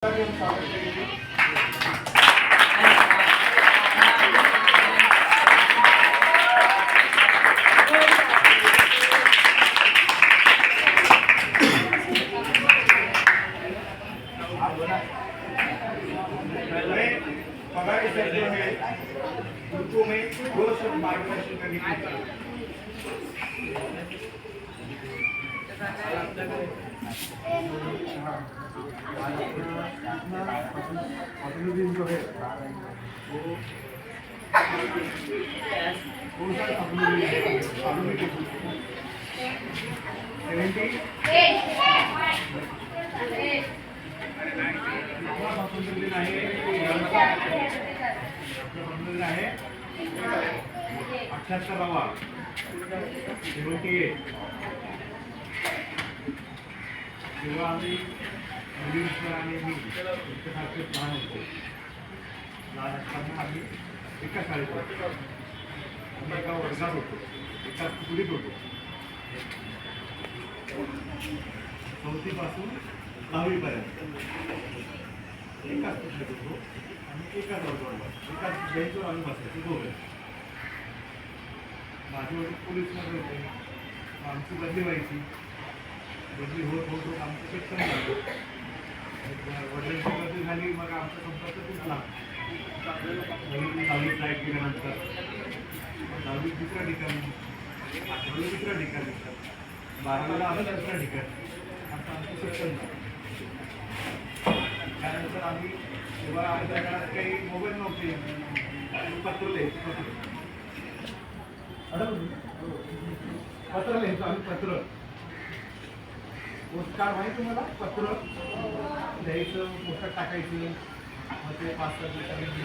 उनको मैं 2 शब्द मार्गदर्शन करने की प्रतिनिधि जो है वो कौन सा प्रतिनिधि है आहे 78वा 78 जेव्हा आम्ही मुलीश्वर आणि मी एकसारखे लहान होतो लहान असताना आम्ही एका शाळेत होतो आम्ही एका वर्गात होतो एका तुकडीत होतो 4थी पासून 10वी पर्यंत एकाच तुकडीत होतो आणि एकाच वर्गावर एकाच बेंचवर आम्ही बसायचो दोघे माझे वडील पोलीसमध्ये होते आमची बदली व्हायची बदली होत होत होत आमचं शिक्षण झालं वडिलांची बदली झाली मग आमचा संपर्क तुटला 10वी ट्राय केल्यानंतर 10वी दुसऱ्या ठिकाणी 8वी दुसऱ्या ठिकाणी 12वीला आलं दुसऱ्या ठिकाणी आता आमचं शिक्षण झालं त्यानंतर आम्ही तेव्हा आमच्या काळात काही मोबाईल नव्हते पत्र लिहायचं पत्र लिहायचो आम्ही पत्र पोस्टकार्ड माहिती तुम्हाला पत्र लिहायचं पोस्टात टाकायचं मग ते 5-7 दिवसांनी